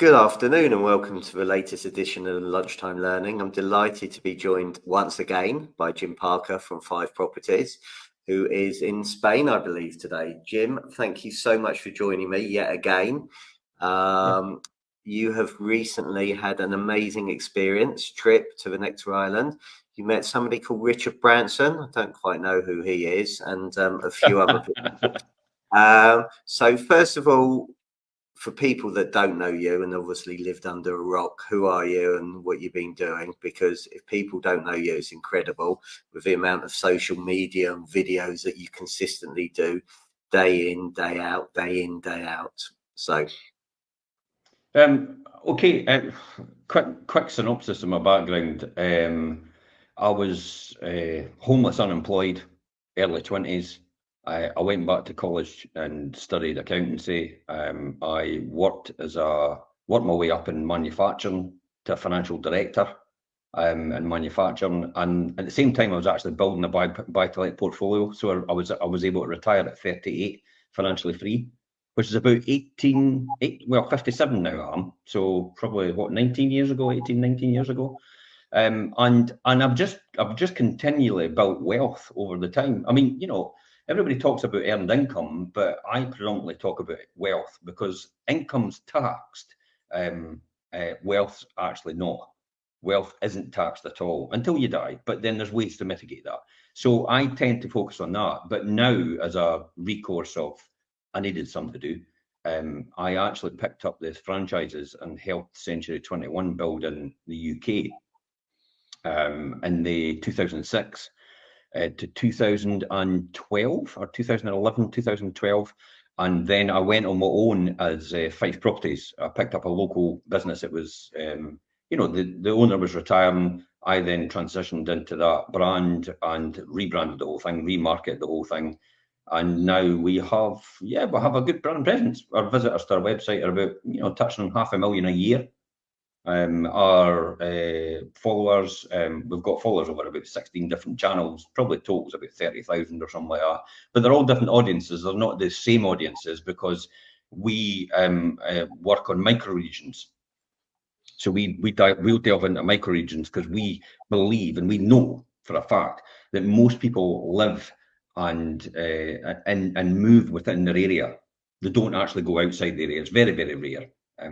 Good afternoon and welcome to the latest edition of Lunchtime Learning. I'm delighted to be joined once again by Jim Parker from Fife Properties, who is in Spain, I believe, today. Jim, thank you so much for joining me yet again. You have recently had an amazing trip to the Nectar Island. You met somebody called Richard Branson. I don't quite know who he is, and a few other people. So first of all, for people that don't know you and obviously lived under a rock, who are you and what you've been doing? Because if people don't know you, it's incredible with the amount of social media and videos that you consistently do day in, day out, day in, day out. So okay, quick synopsis of my background. I was homeless, unemployed, early 20s. I went back to college and studied accountancy. I worked my way up in manufacturing to a financial director in manufacturing, and at the same time I was actually building a buy-to-let portfolio. So I was able to retire at 38, financially free, which is about 57 now I'm. So probably 19 years ago. And I've just continually built wealth over the time. I mean, everybody talks about earned income, but I predominantly talk about wealth because income's taxed. Wealth's actually not. Wealth isn't taxed at all until you die, but then there's ways to mitigate that. So I tend to focus on that. But now, as a recourse of I needed something to do, I actually picked up the franchises and helped Century 21 build in the UK in the 2006 to 2012 or 2011, 2012. And then I went on my own as Fife Properties. I picked up a local business. It was, the owner was retiring. I then transitioned into that brand and rebranded the whole thing, remarketed the whole thing. And now we have a good brand presence. Our visitors to our website are about, touching on 500,000 a year. Our followers, we've got followers over about 16 different channels, probably totals about 30,000 or something like that. But they're all different audiences. They're not the same audiences because we work on micro regions. So we'll delve into micro regions because we believe and we know for a fact that most people live and move within their area. They don't actually go outside the area. It's very, very rare.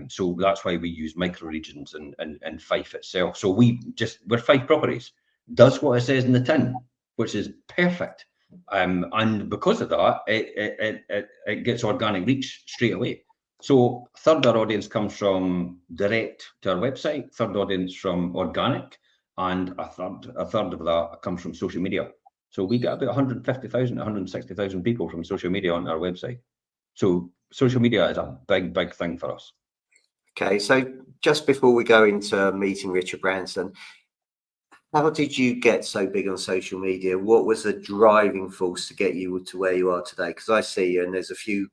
So that's why we use micro regions and Fife itself. So we're Fife Properties, does what it says in the tin, which is perfect. And because of that, it gets organic reach straight away. So a third of our audience comes from direct to our website, third audience from organic, and a third of that comes from social media. So we get about 150,000, 160,000 people from social media on our website. So social media is a big, big thing for us. Okay, so just before we go into meeting Richard Branson, how did you get so big on social media? What was the driving force to get you to where you are today? Because I see you and there's a few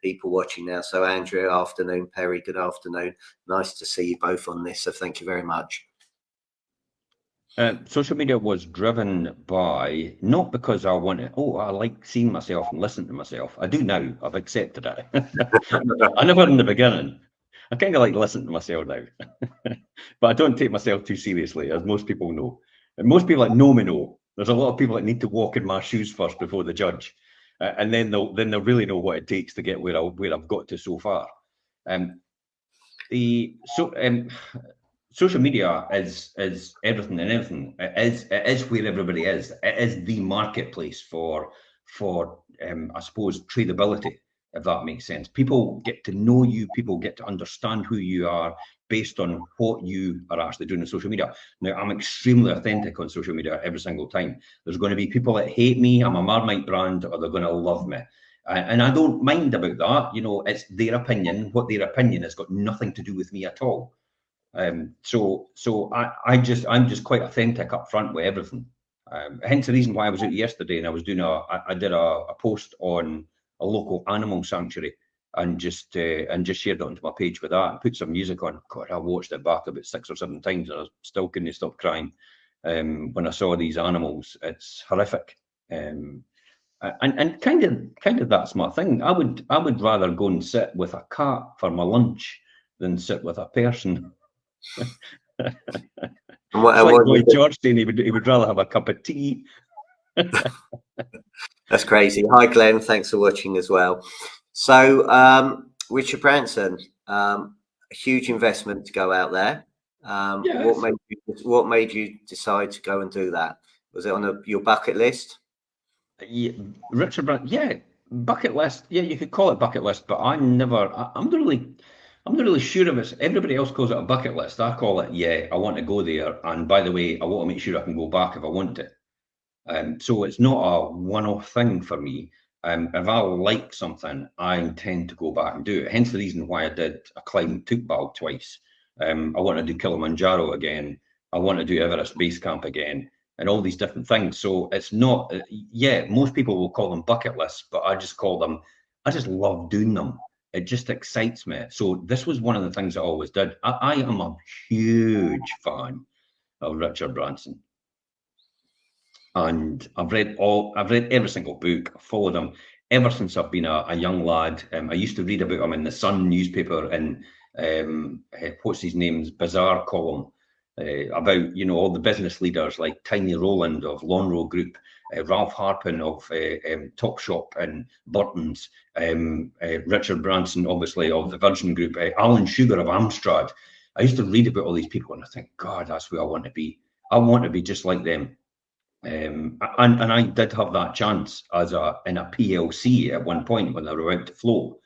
people watching now. So Andrew, afternoon. Perry, good afternoon. Nice to see you both on this. So thank you very much. Social media was driven by, not because I like seeing myself and listening to myself. I do now. I've accepted it. I never in the beginning. I kind of like listening to myself now, but I don't take myself too seriously, as most people know. And most people that know me know. There's a lot of people that need to walk in my shoes first before they judge, and then they'll really know what it takes to get where I've got to so far. Social media is everything and everything. It is where everybody is. It is the marketplace for I suppose tradability, if that makes sense. People get to know you, people get to understand who you are based on what you are actually doing on social media. Now, I'm extremely authentic on social media every single time. There's going to be people that hate me, I'm a Marmite brand, or they're going to love me. And I don't mind about that. It's their opinion. What their opinion has got nothing to do with me at all. So I'm just quite authentic up front with everything. Hence the reason why I was out yesterday and I was doing I did a post on a local animal sanctuary and just shared it onto my page with that and put some music on. God, I watched it back about 6 or 7 times and I still couldn't stop crying when I saw these animals. It's horrific. And kind of that's my thing. I would rather go and sit with a cat for my lunch than sit with a person. And It's like Boy George saying he would rather have a cup of tea. That's crazy. Hi, Glenn. Thanks for watching as well. So, Richard Branson, a huge investment to go out there. Yes. What made you decide to go and do that? Was it on your bucket list? Yeah, Richard Branson. Yeah, bucket list. Yeah, you could call it bucket list, but I'm not really sure if it's. Everybody else calls it a bucket list. I call it, yeah, I want to go there, and by the way, I want to make sure I can go back if I want to. So it's not a one-off thing for me. If I like something, I intend to go back and do it. Hence the reason why I climbed Tukbal twice. I want to do Kilimanjaro again. I want to do Everest Base Camp again, and all these different things. So it's not, yeah, most people will call them bucket lists, but I just call them, I just love doing them. It just excites me. So this was one of the things I always did. I am a huge fan of Richard Branson. And I've read every single book. I've followed him ever since I've been a young lad. I used to read about him in the Sun newspaper and what's his name's Bazaar column about all the business leaders like Tiny Rowland of Lonro Group, Ralph Harpin of Topshop and Burton's, Richard Branson obviously of the Virgin Group, Alan Sugar of Amstrad. I used to read about all these people and I think, God, that's where I want to be. I want to be just like them. And I did have that chance in a PLC at one point when they were about to float.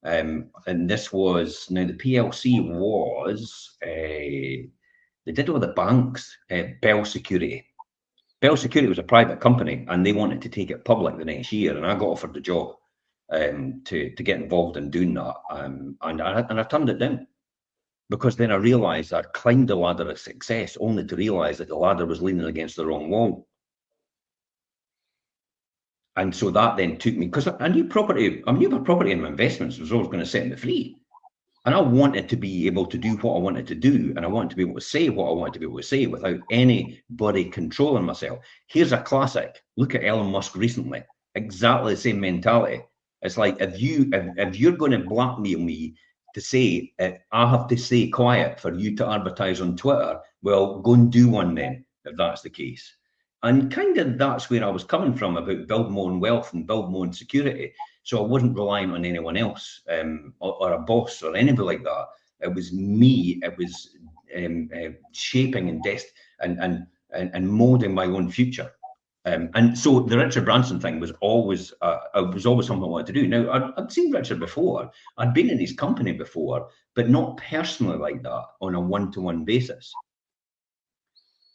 And this was, now the PLC was, they did all the banks, Bell Security. Bell Security was a private company and they wanted to take it public the next year. And I got offered the job to get involved in doing that. And I turned it down. Because then I realised I'd climbed the ladder of success only to realise that the ladder was leaning against the wrong wall. And so that then took me, because I knew property and investments was always going to set me free. And I wanted to be able to do what I wanted to do. And I wanted to be able to say what I wanted to be able to say without anybody controlling myself. Here's a classic. Look at Elon Musk recently. Exactly the same mentality. It's like, if you're going to blackmail me to say, I have to stay quiet for you to advertise on Twitter, well, go and do one then, if that's the case. And kind of that's where I was coming from about build my own wealth and build my own security. So I wasn't relying on anyone else or a boss or anything like that. It was me. It was shaping and molding my own future. And so the Richard Branson thing was always something I wanted to do. Now, I'd seen Richard before. I'd been in his company before, but not personally like that on a one-to-one basis.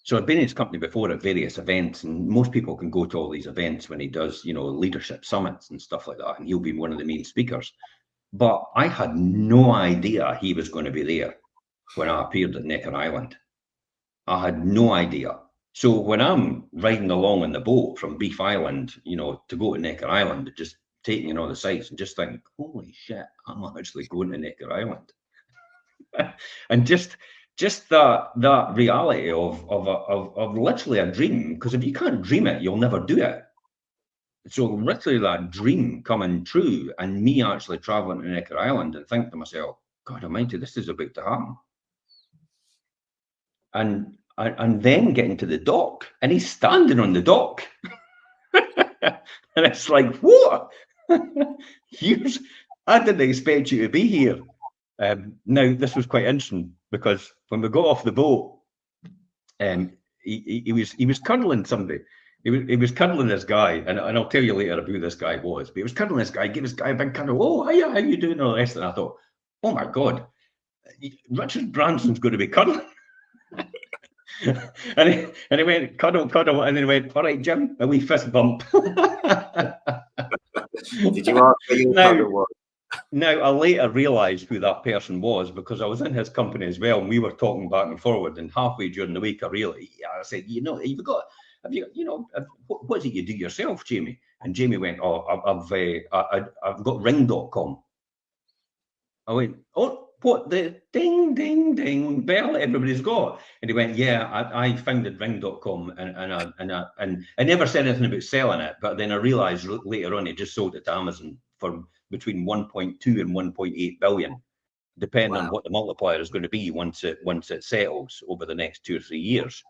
So I've been in his company before at various events, and most people can go to all these events when he does, leadership summits and stuff like that, and he'll be one of the main speakers. But I had no idea he was going to be there when I appeared at Necker Island. I had no idea. So when I'm riding along on the boat from Beef Island, to go to Necker Island, just taking in all the sights and just think, holy shit, I'm actually going to Necker Island. And just that reality of literally a dream, because if you can't dream it, you'll never do it. So literally that dream coming true and me actually traveling to Necker Island and think to myself, God almighty, this is about to happen. And then getting to the dock and he's standing on the dock. And it's like, what? I didn't expect you to be here. Now, this was quite interesting because when we got off the boat, he was cuddling somebody. He was cuddling this guy, and I'll tell you later who this guy was. But he was cuddling this guy, gave this guy a big cuddle. Oh, hiya, how you doing? And all the rest. And I thought, oh my God, Richard Branson's going to be cuddling. and he went cuddle, and then he went, all right, Jim, a wee fist bump. Did you ask who your cuddle was? Now, I later realised who that person was because I was in his company as well, and we were talking back and forward. And halfway during the week, I said, what is it you do yourself, Jamie? And Jamie went, oh, I've got ring.com. I went, oh, what, the ding, ding, ding bell everybody's got? And he went, yeah, I founded ring.com and I never said anything about selling it, but then I realised later on he just sold it to Amazon for between 1.2 and 1.8 billion. depending on Wow. what the multiplier is going to be once it settles over the next 2 or 3 years.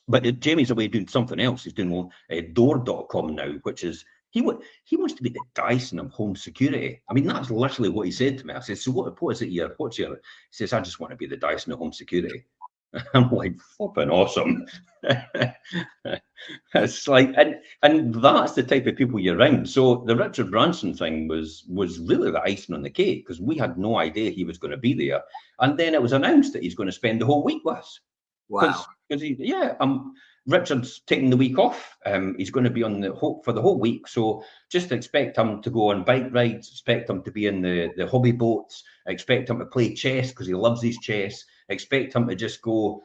But Jamie's away doing something else. He's doing door.com now, which is, he wants to be the Dyson of home security. I mean, that's literally what he said to me. I said, so what is it here? What's your, he says, I just want to be the Dyson of home security. I'm like, flipping awesome. It's like, and that's the type of people you're around. So the Richard Branson thing was really the icing on the cake, because we had no idea he was going to be there. And then it was announced that he's going to spend the whole week with us. Wow. Because Richard's taking the week off. He's going to be on for the whole week. So just expect him to go on bike rides, expect him to be in the hobby boats, expect him to play chess because he loves his chess, expect him to just go,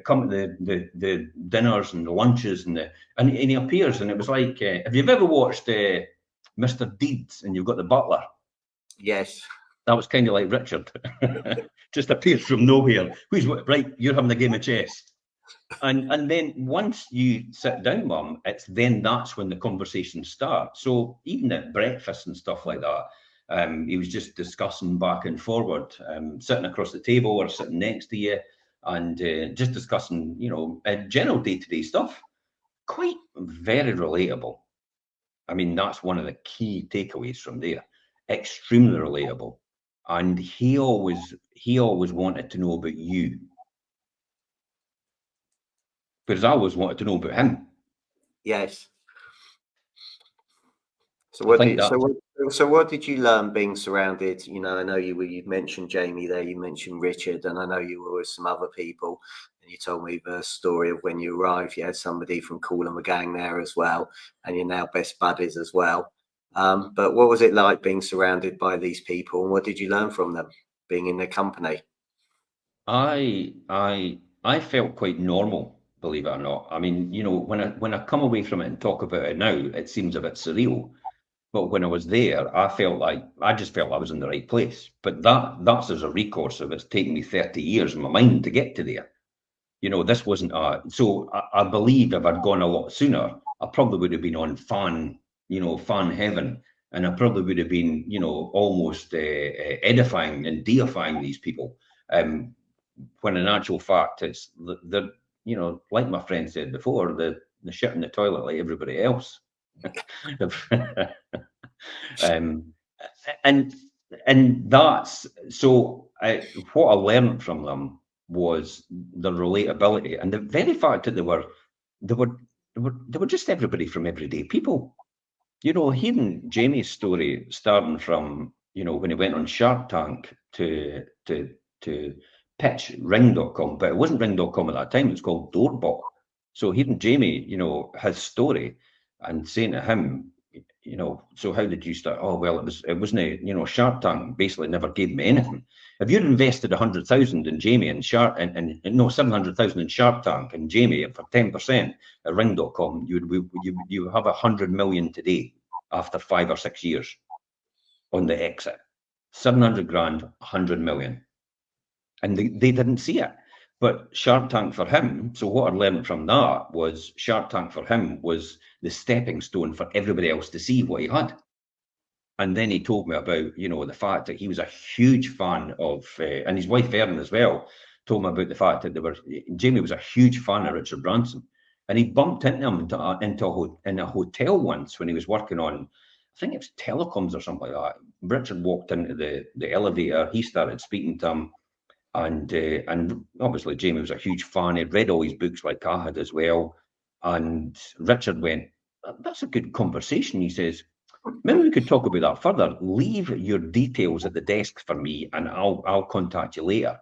come to the dinners and the lunches and he appears, and it was like, if you've ever watched Mr. Deeds and you've got the butler. Yes. That was kind of like Richard. Just appears from nowhere. Right, you're having a game of chess. And then once you sit down, Mum, that's when the conversation starts. So even at breakfast and stuff like that, he was just discussing back and forward, sitting across the table or sitting next to you, and just discussing, general day-to-day stuff. Quite very relatable. I mean, that's one of the key takeaways from there. Extremely relatable. And he always wanted to know about you, because I always wanted to know about him. Yes. So what did you learn being surrounded? I know you mentioned Jamie there, you mentioned Richard, and I know you were with some other people. And you told me the story of when you arrived, you had somebody from Cool and the Gang there as well, and you're now best buddies as well. But what was it like being surrounded by these people, and what did you learn from them being in their company? I felt quite normal, believe it or not. I mean, when I come away from it and talk about it now, it seems a bit surreal. But when I was there, I just felt I was in the right place. But that's as a recourse of it's taken me 30 years in my mind to get to there. This wasn't so I believe if I'd gone a lot sooner, I probably would have been on fan heaven. And I probably would have been, almost edifying and deifying these people. When in actual fact, it's the like my friend said before, the shit in the toilet like everybody else. And that's so. What I learned from them was the relatability and the very fact that they were just everybody from everyday people. Hearing Jamie's story, starting from when he went on Shark Tank to pitch Ring.com, but it wasn't Ring.com at that time, it was called Doorbot. So hearing Jamie, his story and saying to him, so how did you start? Oh, well, it wasn't Shark Tank basically never gave me anything. If you'd invested 100,000 in Jamie and 700,000 in Shark Tank and Jamie for 10% at Ring.com, you have 100 million today after 5 or 6 years on the exit. 700 grand, 100 million. And they didn't see it. But Shark Tank for him, so what I learned from that was Shark Tank for him was the stepping stone for everybody else to see what he had. And then he told me about, the fact that he was a huge fan of, and his wife Erin as well, told me about the fact that Jamie was a huge fan of Richard Branson. And he bumped into him in a hotel once when he was working on, I think it was telecoms or something like that. Richard walked into the elevator, he started speaking to him. And obviously Jamie was a huge fan. He'd read all his books like I had as well. And Richard went, that's a good conversation. He says, maybe we could talk about that further. Leave your details at the desk for me and I'll contact you later.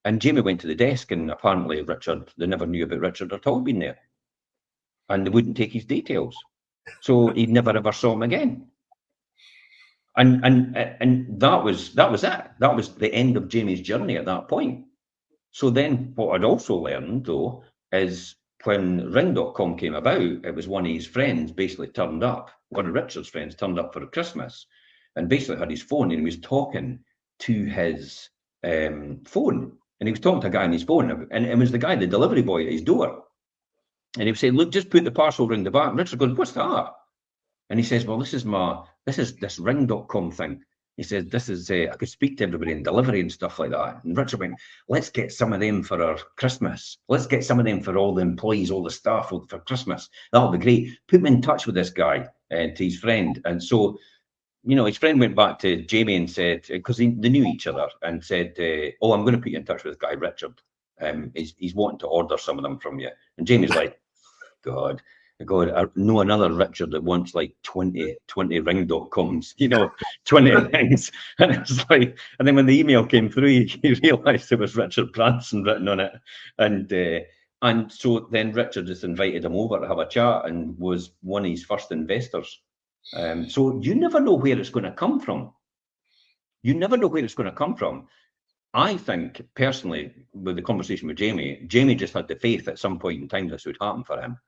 And Jamie went to the desk and apparently they never knew about Richard at all being there. And they wouldn't take his details. So he never ever saw him again. And that was it. That was the end of Jamie's journey at that point. So then what I'd also learned, though, is when Ring.com came about, it was one of his friends basically turned up, one of Richard's friends turned up for Christmas and basically had his phone and he was talking to his phone. And he was talking to a guy on his phone and it was the guy, the delivery boy at his door. And he was saying, look, just put the parcel around the back. And Richard goes, what's that? And he says, well, this is this Ring.com thing. He said, this is, I could speak to everybody in delivery and stuff like that. And Richard went, let's get some of them for our Christmas. Let's get some of them for all the employees, all the staff for Christmas. That'll be great. Put me in touch with this guy, to his friend. And so, his friend went back to Jamie and said, because they knew each other, and said, oh, I'm going to put you in touch with this guy, Richard. He's wanting to order some of them from you. And Jamie's like, God, I know another Richard that wants like 20 ring.coms, 20 things. And it's like, and then when the email came through, he realised it was Richard Branson written on it. And so then Richard just invited him over to have a chat and was one of his first investors. So you never know where it's going to come from. You never know where it's going to come from. I think, personally, with the conversation with Jamie just had the faith at some point in time this would happen for him.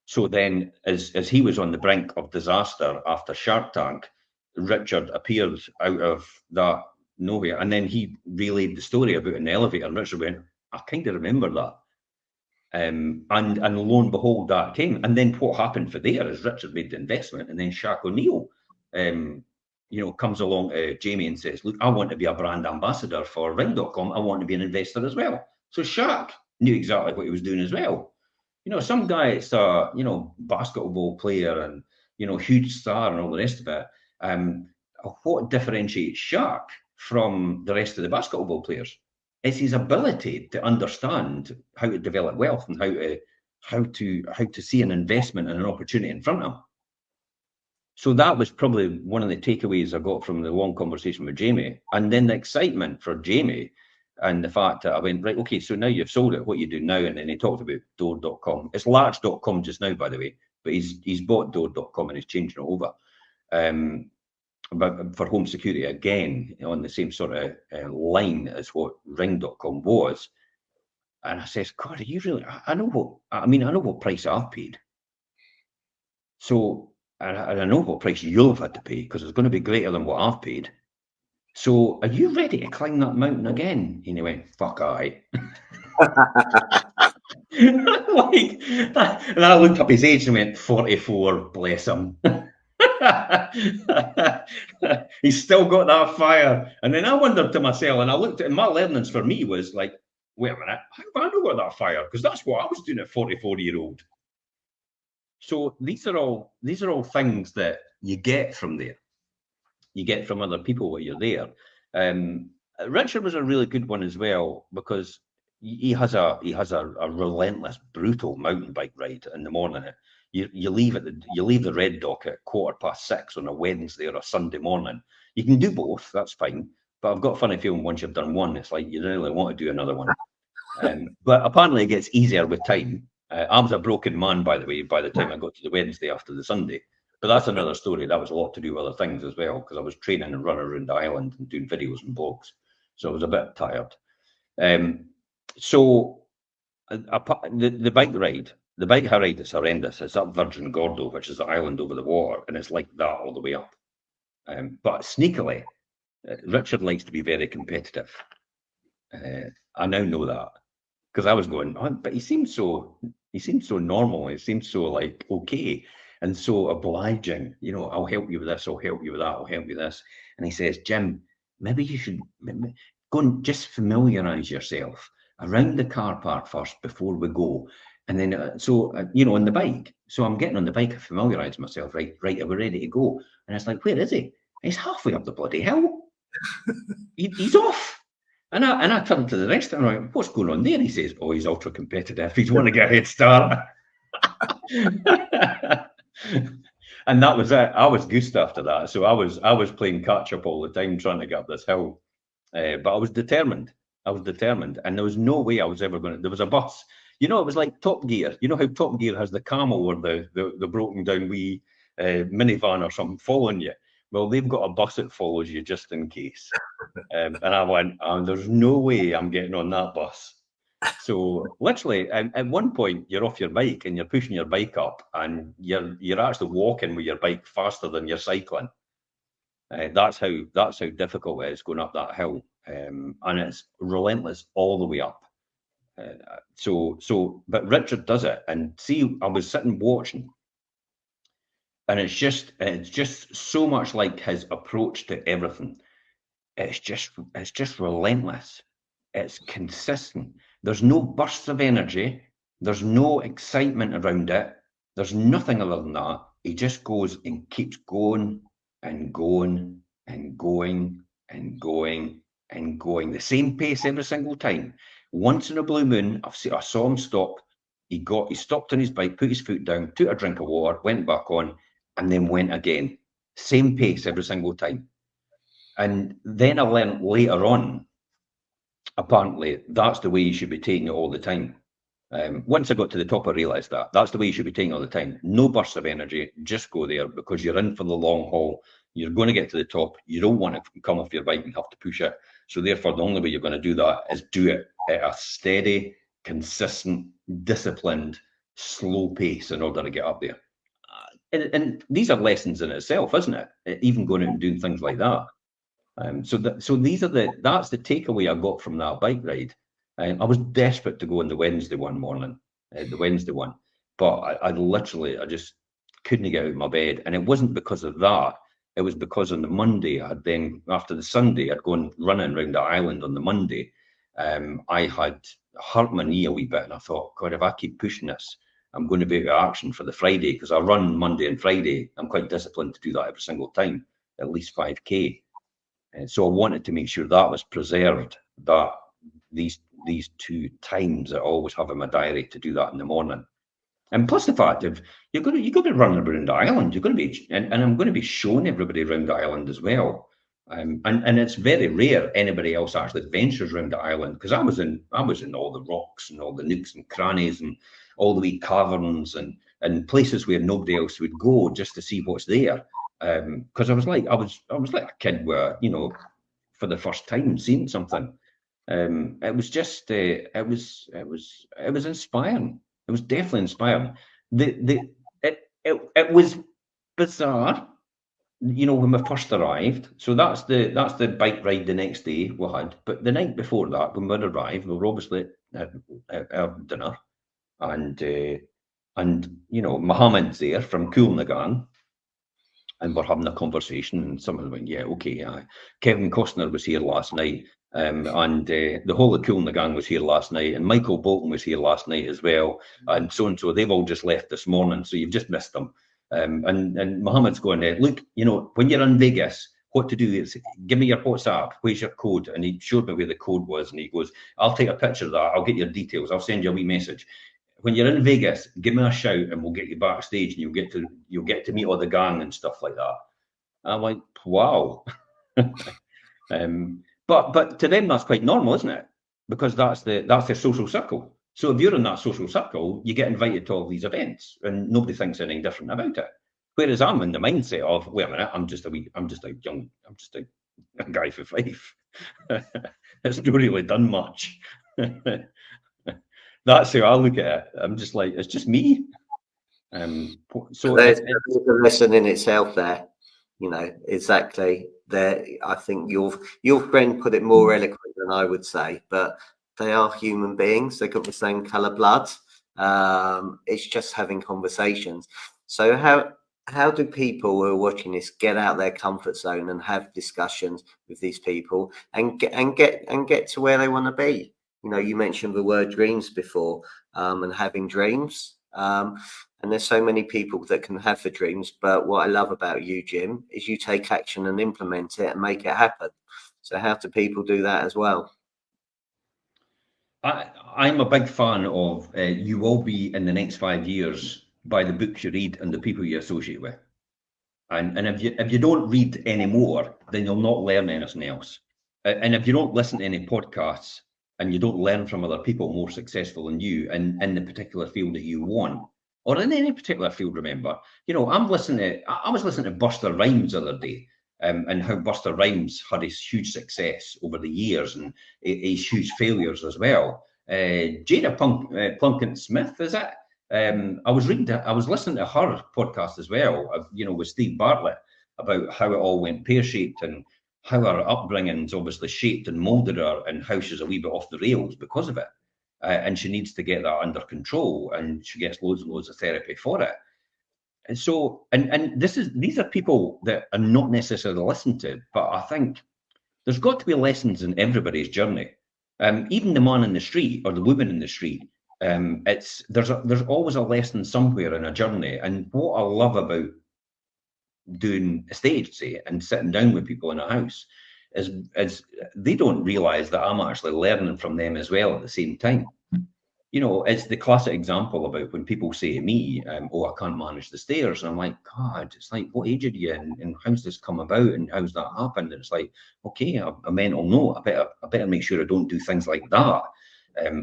So then, as he was on the brink of disaster after Shark Tank, Richard appeared out of that nowhere. And then he relayed the story about an elevator, and Richard went, I kind of remember that. And lo and behold, that came. And then what happened for there is Richard made the investment, and then Shaq O'Neill comes along to Jamie and says, look, I want to be a brand ambassador for Ring.com. I want to be an investor as well. So Shaq knew exactly what he was doing as well. Some guy, it's a, basketball player and, huge star and all the rest of it. What differentiates Shaq from the rest of the basketball players? It's his ability to understand how to develop wealth and how to see an investment and an opportunity in front of him. So that was probably one of the takeaways I got from the long conversation with Jamie. And then the excitement for Jamie and the fact that I went, right, okay, so now you've sold it, what you do now? And then he talked about door.com. It's large.com just now, by the way, but he's bought door.com and he's changing it over. But for home security, again, on the same sort of line as what ring.com was. And I says, God, are you really, I know what price I've paid. So, and I know what price you'll have had to pay, because it's going to be greater than what I've paid. So, are you ready to climb that mountain again? And he went, fuck aye. And I looked up his age and went, 44, bless him. He's still got that fire. And then I wondered to myself, and I looked at my learnings for me was like, wait a minute, I know got that fire, because that's what I was doing at 44-year-old. So these are all things that you get from there. You get from other people while you're there. Richard was a really good one as well, because he has a relentless, brutal mountain bike ride in the morning. You leave the Red Dock at 6:15 on a Wednesday or a Sunday morning. You can do both, that's fine. But I've got a funny feeling once you've done one, it's like you really want to do another one. But apparently it gets easier with time. I was a broken man, by the way, by the time I got to the Wednesday after the Sunday. But that's another story. That was a lot to do with other things as well, because I was training and running around the island and doing videos and blogs. So I was a bit tired. So the bike ride, the bike ride is horrendous. It's up Virgin Gordo, which is the island over the water, and it's like that all the way up. But sneakily, Richard likes to be very competitive. I now know that, because I was going, oh, but he seems so normal. He seems so like okay and so obliging. I'll help you with this. I'll help you with that. I'll help you with this. And he says, Jim, maybe you should go and just familiarise yourself around the car park first before we go. And then, on the bike. So I'm getting on the bike, I familiarise myself. Right, are we ready to go? And it's like, where is he? He's halfway up the bloody hill. He's off. And I turned to the rest and I'm like, what's going on there? He says, oh, he's ultra competitive. He's want to get a head start. And that was it. I was goosed after that. So I was playing catch up all the time, trying to get up this hill. But I was determined. And there was no way I was ever going to. There was a bus. It was like Top Gear. You know how Top Gear has the camel or the broken down wee minivan or something following you? Well, they've got a bus that follows you just in case. And I went, there's no way I'm getting on that bus. So literally, at one point, you're off your bike and you're pushing your bike up, and you're actually walking with your bike faster than you're cycling. That's how difficult it is going up that hill, and it's relentless all the way up. But Richard does it, and see, I was sitting watching, and it's just so much like his approach to everything. it's just relentless. It's consistent. There's no bursts of energy. There's no excitement around it. There's nothing other than that. He just goes and keeps going and going and going and going and going. The same pace every single time. Once in a blue moon, I saw him stop. He stopped on his bike, put his foot down, took a drink of water, went back on, and then went again. Same pace every single time. And then I learned later on, apparently, that's the way you should be taking it all the time. Once I got to the top, I realised that's the way you should be taking it all the time. No bursts of energy, just go there because you're in for the long haul. You're going to get to the top. You don't want to come off your bike and have to push it. So therefore, the only way you're going to do that is do it at a steady, consistent, disciplined, slow pace in order to get up there. And these are lessons in itself, isn't it? Even going out and doing things like that. So that's the takeaway I got from that bike ride. I was desperate to go on the Wednesday one morning, but I just couldn't get out of my bed. And it wasn't because of that. It was because on the Monday, after the Sunday, I'd gone running around the island on the Monday. I had hurt my knee a wee bit, and I thought, God, if I keep pushing this, I'm going to be out of action for the Friday, because I run Monday and Friday. I'm quite disciplined to do that every single time, at least 5K. And so I wanted to make sure that was preserved, that these two times I always have in my diary to do that in the morning. And plus the fact of you're going to be running around the island, you're going to be, and I'm going to be showing everybody around the island as well. And it's very rare anybody else actually ventures around the island, because I was in all the rocks and all the nooks and crannies and all the wee caverns and places where nobody else would go just to see what's there. Because I was like a kid where, for the first time seeing something. It was just it was inspiring. It was definitely inspiring. It was bizarre, when we first arrived. So that's the bike ride the next day we had. But the night before that, when we arrived, we were obviously at our dinner, and Mohammed's there from Cool Nagan. And we're having a conversation, and someone went, "Yeah, okay." Kevin Costner was here last night, and the whole of Cool and the Gang was here last night, and Michael Bolton was here last night as well, and so. They've all just left this morning, so you've just missed them. And Mohammed's going, "Look, when you're in Vegas, what to do is give me your WhatsApp. Where's your code?" And he showed me where the code was, and he goes, "I'll take a picture of that. I'll get your details. I'll send you a wee message. When you're in Vegas, give me a shout and we'll get you backstage, and you'll get to meet all the gang and stuff like that." I'm like, wow. But to them that's quite normal, isn't it? Because that's their social circle. So if you're in that social circle, you get invited to all these events, and nobody thinks anything different about it. Whereas I'm in the mindset of, wait a minute, I'm just a guy for Fife. It's not really done much. That's how I look at it. I'm just like, it's just me. So there's a lesson in itself there, exactly. There, I think your friend put it more eloquent than I would say, but they are human beings. They've got the same colour blood. It's just having conversations. So how do people who are watching this get out their comfort zone and have discussions with these people and get to where they want to be? You mentioned the word dreams before, and having dreams. And there's so many people that can have the dreams. But what I love about you, Jim, is you take action and implement it and make it happen. So how do people do that as well? I'm a big fan of you will be in the next 5 years by the books you read and the people you associate with. And if you don't read anymore, then you'll not learn anything else. And if you don't listen to any podcasts, and you don't learn from other people more successful than you in the particular field that you want, or in any particular field, remember, I was listening to Buster Rhymes the other day, and how Buster Rhymes had his huge success over the years and his huge failures as well. Jada Plunkett Smith, is it? I was listening to her podcast as well, with Steve Bartlett, about how it all went pear-shaped and how her upbringing's obviously shaped and molded her, and how she's a wee bit off the rails because of it. And she needs to get that under control, and she gets loads and loads of therapy for it. And so, and these are people that are not necessarily listened to, but I think There's got to be lessons in everybody's journey. Even the man in the street or the woman in the street, there's always a lesson somewhere in a journey. And what I love about doing estate, say, and sitting down with people in a house is they don't realise that I'm actually learning from them as well at the same time. You know, it's the classic example about when people say to me, oh, I can't manage the stairs. And I'm like, God, it's like, what age are you in? And how's this come about? And how's that happened? And it's like, okay, a mental note. I better make sure I don't do things like that.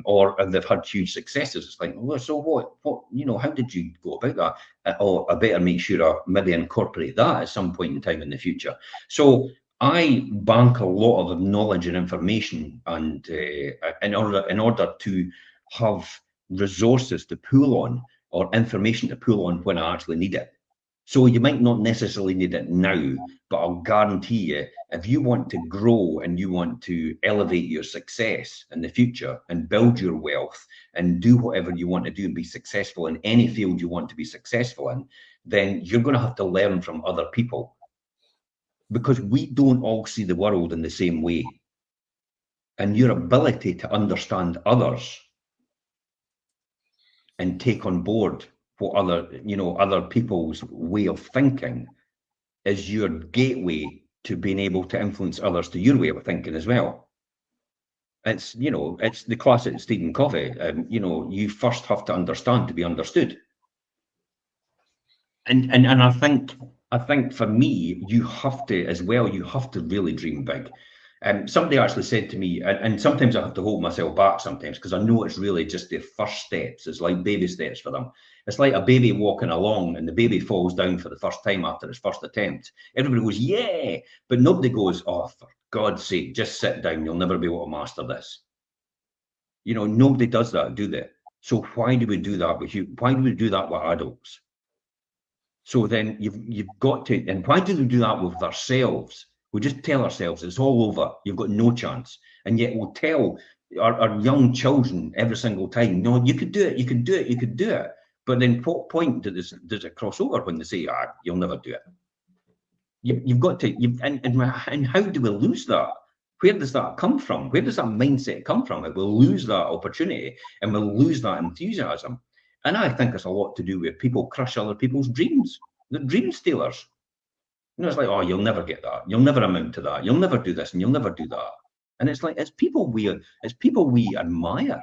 Or they've had huge successes. It's like, well, so what, you know, how did you go about that? Or I better make sure I maybe incorporate that at some point in time in the future. So I bank a lot of knowledge and information, and in order to have resources to pull on or information to pull on when I actually need it. So you might not necessarily need it now, but I'll guarantee you, if you want to grow and you want to elevate your success in the future and build your wealth and do whatever you want to do and be successful in any field you want to be successful in, then you're going to have to learn from other people, because we don't all see the world in the same way. And your ability to understand others and take on board what other people's way of thinking is your gateway to being able to influence others to your way of thinking as well. It's the classic Stephen Covey. You first have to understand to be understood. And I think for me, you have to as well. You have to really dream big. Somebody actually said to me, and sometimes I have to hold myself back sometimes, because I know it's really just the first steps. It's like baby steps for them. It's like a baby walking along and the baby falls down for the first time after its first attempt. Everybody goes, yeah, but nobody goes, oh, for God's sake, just sit down. You'll never be able to master this. You know, nobody does that, do they? So why do we do that with you? Why do we do that with adults? So then you've got to, and why do we do that with ourselves? We just tell ourselves it's all over, you've got no chance. And yet we'll tell our young children every single time, no, you could do it, you could do it, you could do it. But then what point does it cross over when they say, you'll never do it? You've got to, and how do we lose that? Where does that come from? Where does that mindset come from? If we'll lose that opportunity and we'll lose that enthusiasm. And I think it's a lot to do with people crush other people's dreams. The dream stealers. You know, it's like, oh, you'll never get that. You'll never amount to that. You'll never do this and you'll never do that. And it's like, it's people we admire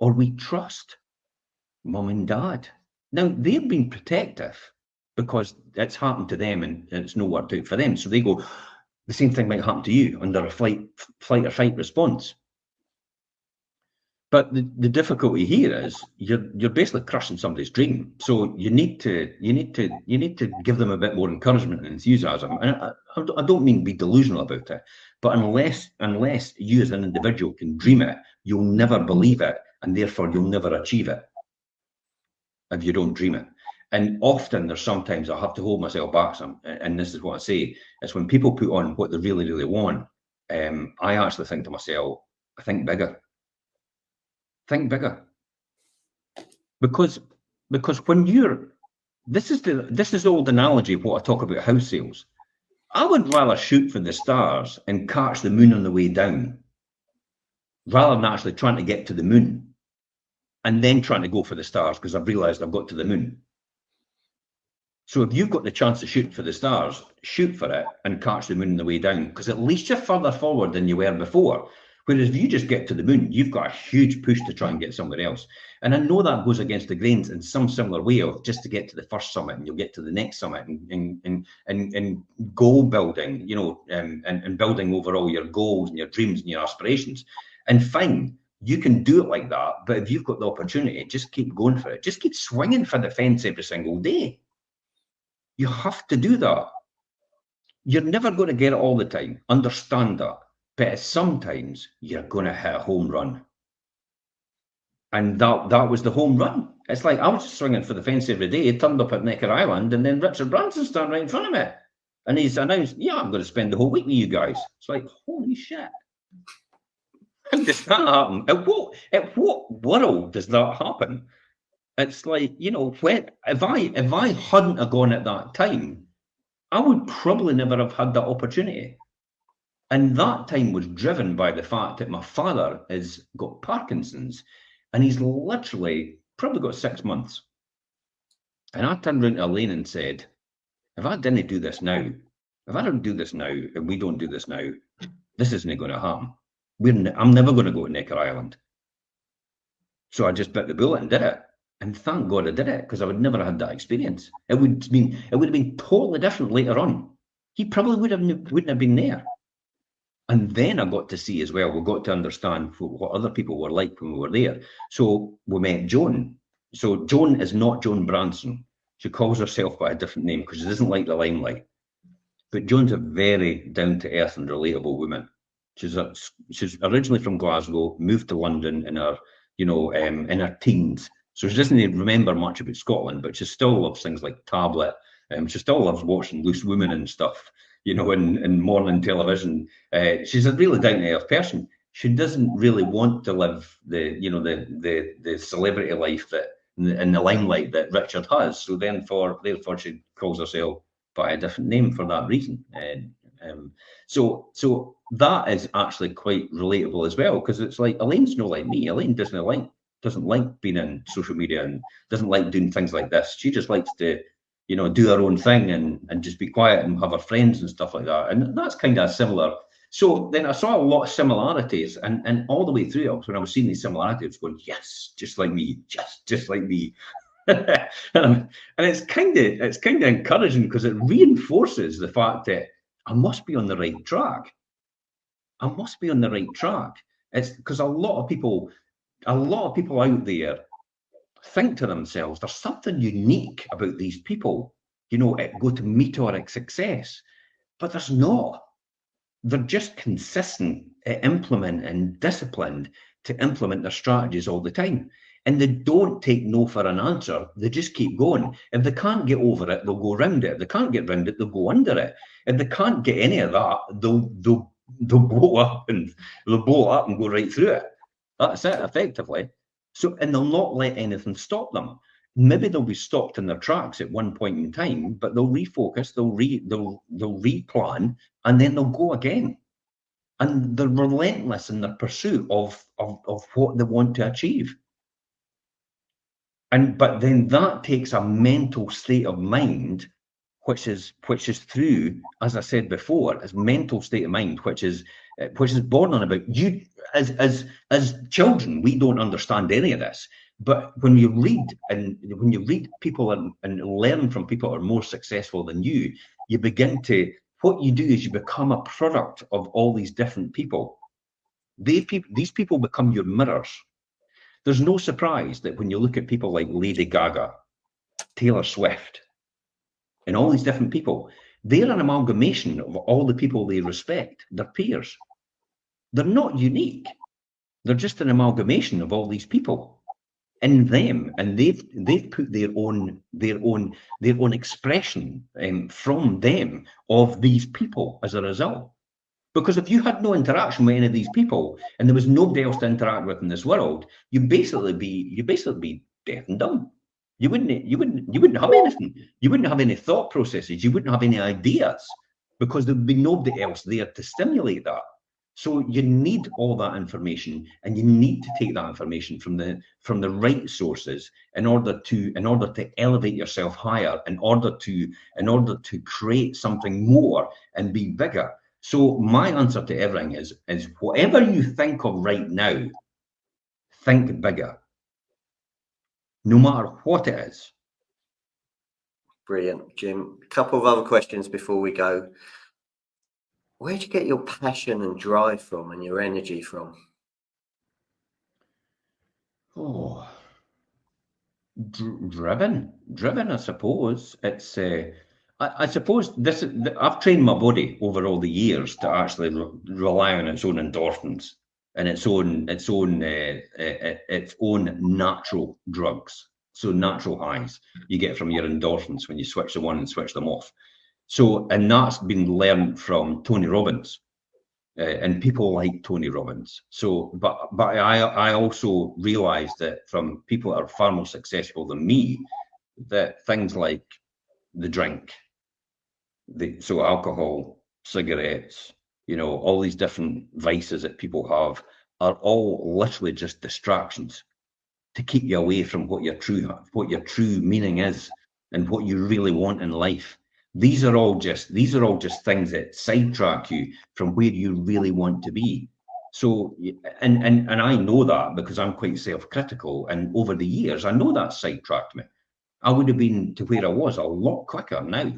or we trust. Mum and dad. Now, they've been protective because it's happened to them and it's not worked out for them. So they go, the same thing might happen to you under a flight or fight response. But the difficulty here is you're basically crushing somebody's dream. So you need to give them a bit more encouragement and enthusiasm. And I don't mean be delusional about it, but unless you as an individual can dream it, you'll never believe it, and therefore you'll never achieve it if you don't dream it. And often sometimes I have to hold myself back some, and this is what I say, it's when people put on what they really, really want, I actually think to myself, I think bigger. Think bigger, because when this is the old analogy of what I talk about house sales. I would rather shoot for the stars and catch the moon on the way down, rather than actually trying to get to the moon and then trying to go for the stars because I've realized I've got to the moon. So if you've got the chance to shoot for the stars, shoot for it and catch the moon on the way down, because at least you're further forward than you were before. Whereas if you just get to the moon, you've got a huge push to try and get somewhere else. And I know that goes against the grains in some similar way of just to get to the first summit and you'll get to the next summit and goal building, you know, and building overall your goals and your dreams and your aspirations. And fine, you can do it like that. But if you've got the opportunity, just keep going for it. Just keep swinging for the fence every single day. You have to do that. You're never going to get it all the time. Understand that. But sometimes you're going to hit a home run. And that was the home run. It's like I was just swinging for the fence every day. He turned up at Necker Island, and then Richard Branson started right in front of me. And he's announced, yeah, I'm going to spend the whole week with you guys. It's like, holy shit. How does that happen? At what world does that happen? It's like, you know, if I hadn't have gone at that time, I would probably never have had that opportunity. And that time was driven by the fact that my father has got Parkinson's, and he's literally probably got 6 months. And I turned around to Elaine and said, if I didn't do this now, if I don't do this now, and we don't do this now, this isn't going to happen. I'm never going to go to Necker Island. So I just bit the bullet and did it. And thank God I did it, because I would never have had that experience. It would have been totally different later on. He probably wouldn't have been there. And then I got to see as well, we got to understand what other people were like when we were there. So we met Joan. So Joan is not Joan Branson. She calls herself by a different name because she doesn't like the limelight. But Joan's a very down-to-earth and relatable woman. She's originally from Glasgow, moved to London in her, in her teens. So she doesn't even remember much about Scotland, but she still loves things like Tablet. She still loves watching Loose Women and stuff, in morning television. She's a really down-to-earth person. She doesn't really want to live the celebrity life that in the limelight that Richard has. So therefore she calls herself by a different name for that reason. So that is actually quite relatable as well, because it's like Elaine's not like me. Elaine doesn't like being in social media and doesn't like doing things like this. She just likes to, do her own thing and just be quiet and have her friends and stuff like that. And that's kind of similar. So then I saw a lot of similarities, and all the way through it, when I was seeing these similarities, I was going, yes, just like me, just like me. And it's kind of encouraging, because it reinforces the fact that I must be on the right track. I must be on the right track. It's because a lot of people out there think to themselves, there's something unique about these people, go to meteoric success, but there's not. They're just consistent at implementing, disciplined to implement their strategies all the time. And they don't take no for an answer. They just keep going. If they can't get over it, they'll go around it. If they can't get around it, they'll go under it. If they can't get any of that, they'll blow up and go right through it. That's it, effectively. So, and they'll not let anything stop them. Maybe they'll be stopped in their tracks at one point in time, but they'll refocus, they'll replan, and then they'll go again. And they're relentless in their pursuit of what they want to achieve. But then that takes a mental state of mind, which is through, as I said before, as mental state of mind, which is born on about you. As children, we don't understand any of this. But when you read people and learn from people who are more successful than you, you begin to, what you do is you become a product of all these different people. These people become your mirrors. There's no surprise that when you look at people like Lady Gaga, Taylor Swift, and all these different people, they're an amalgamation of all the people they respect, their peers. They're not unique. They're just an amalgamation of all these people in them, and they've put their own expression from them of these people as a result. Because if you had no interaction with any of these people and there was nobody else to interact with in this world, you'd basically be deaf and dumb. You wouldn't have anything. You wouldn't have any thought processes. You wouldn't have any ideas, because there'd be nobody else there to stimulate that. So you need all that information, and you need to take that information from the right sources in order to elevate yourself higher, in order to create something more and be bigger. So my answer to everything is whatever you think of right now, think bigger, no matter what it is. Brilliant, Jim. A couple of other questions before we go. Where'd you get your passion and drive from, and your energy from? Oh, driven, I suppose. It's I suppose I've trained my body over all the years to actually rely on its own endorphins and its own natural drugs. So natural highs you get from your endorphins when you switch them on and switch them off. So, and that's been learned from Tony Robbins. And people like Tony Robbins. So, but I also realized that from people that are far more successful than me, that things like the drink, so alcohol, cigarettes, You know, all these different vices that people have are all literally just distractions to keep you away from what your true meaning is and what you really want in life. These are all just things that sidetrack you from where you really want to be. So, and I know that because I'm quite self-critical, and over the years, I know that sidetracked me. I would have been to where I was a lot quicker now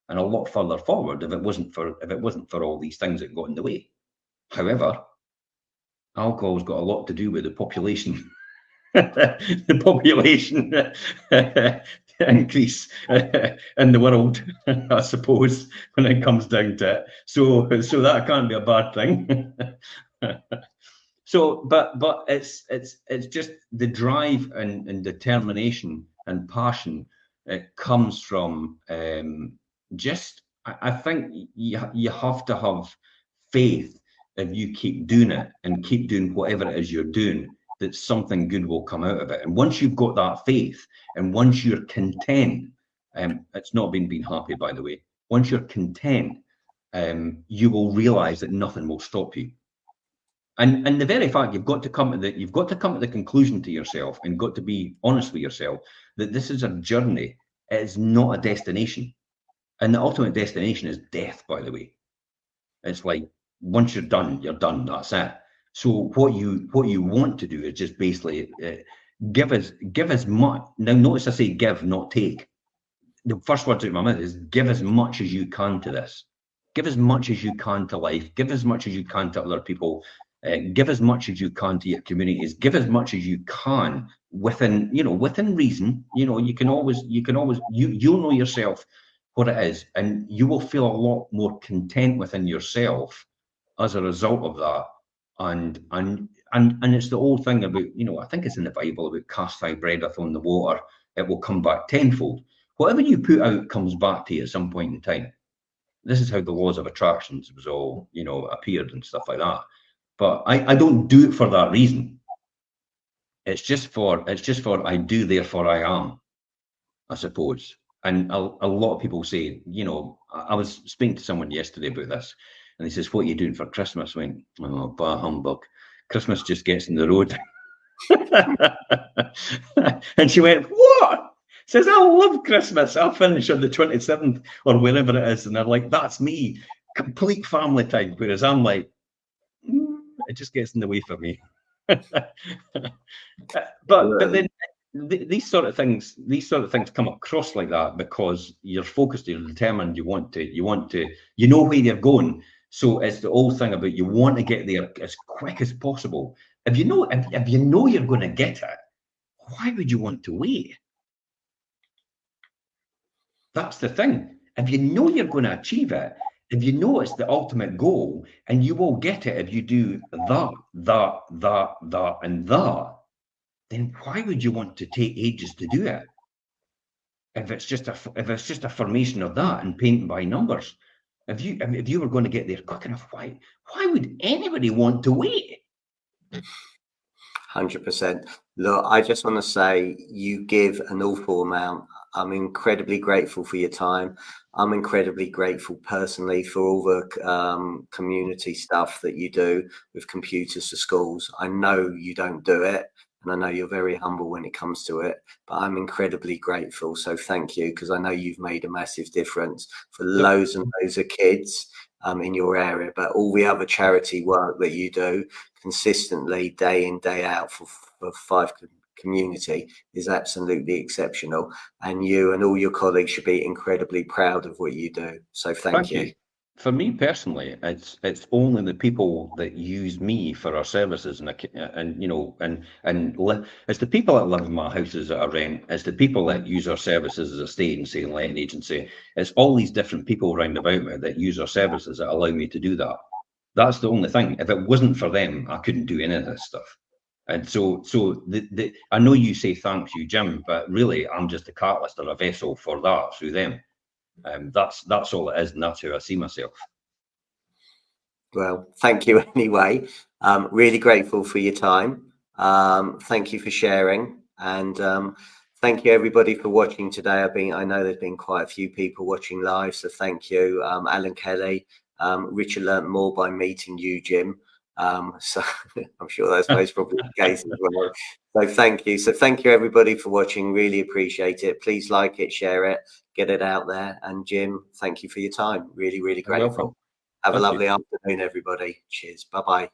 and a lot further forward if it wasn't for all these things that got in the way. However, alcohol's got a lot to do with the population. The population increase in the world, I suppose, when it comes down to it. So that can't be a bad thing. So, but it's just the drive and determination and passion. It comes from just. I think you have to have faith if you keep doing it and keep doing whatever it is you're doing, that something good will come out of it. And once you've got that faith, and once you're content, it's not being happy, by the way. Once you're content, you will realize that nothing will stop you. And the very fact you've got to come to the conclusion to yourself, and got to be honest with yourself that this is a journey. It is not a destination, and the ultimate destination is death. By the way, it's like once you're done, That's it. So what you want to do is just basically give as much. Now, notice I say give, not take. The first word out of my mouth is give as much as you can to this. Give as much as you can to life. Give as much as you can to other people. Give as much as you can to your communities. Give as much as you can within reason. You know, you'll know yourself what it is, and you will feel a lot more content within yourself as a result of that. And it's the old thing about, I think it's in the Bible about cast thy breadth on the water, it will come back tenfold. Whatever you put out comes back to you at some point in time. This is how the laws of attractions was all, appeared and stuff like that. But I don't do it for that reason. It's just for I do, therefore I am, I suppose. And a lot of people say, I was speaking to someone yesterday about this, and he says, "What are you doing for Christmas?" I went, "Oh, bah humbug. Christmas just gets in the road." And she went, "What?" Says, "I love Christmas. I'll finish on the 27th or wherever it is." And they're like, "That's me. Complete family time." Whereas I'm like, it just gets in the way for me. But then these sort of things come across like that because you're focused, you're determined, you want to, where you're going. So it's the old thing about you want to get there as quick as possible. If you know you're going to get it, why would you want to wait? That's the thing. If you know you're going to achieve it, if you know it's the ultimate goal, and you will get it if you do that, and that, then why would you want to take ages to do it? If it's just a formation of that and painting by numbers, if you were going to get there quick enough, why would anybody want to wait? 100%. Look, I just want to say you give an awful amount. I'm incredibly grateful for your time. I'm incredibly grateful personally for all the community stuff that you do with Computers for Schools. I know you don't do it, and I know you're very humble when it comes to it, but I'm incredibly grateful. So thank you, because I know you've made a massive difference for loads and loads of kids in your area, but all the other charity work that you do consistently day in, day out for Fife community is absolutely exceptional, and you and all your colleagues should be incredibly proud of what you do. So thank you. For me personally, it's only the people that use me for our services, and it's the people that live in my houses that I rent. It's the people that use our services as a estate and sale and letting agency. It's all these different people around about me that use our services that allow me to do that. That's the only thing. If it wasn't for them, I couldn't do any of this stuff. And so I know you say thank you, Jim, but really I'm just a catalyst or a vessel for that through them. That's all it is, and that's how I see myself. Well, thank you anyway. Really grateful for your time. Thank you for sharing, and thank you everybody for watching today. I know there's been quite a few people watching live, so thank you. Alan Kelly, Richard learnt more by meeting you, Jim. So I'm sure that's most probably the case as well. So thank you. So thank you everybody for watching. Really appreciate it. Please like it, share it, get it out there. And Jim, thank you for your time. Really, really You're welcome. grateful. Have a lovely afternoon, everybody. Cheers. Bye-bye.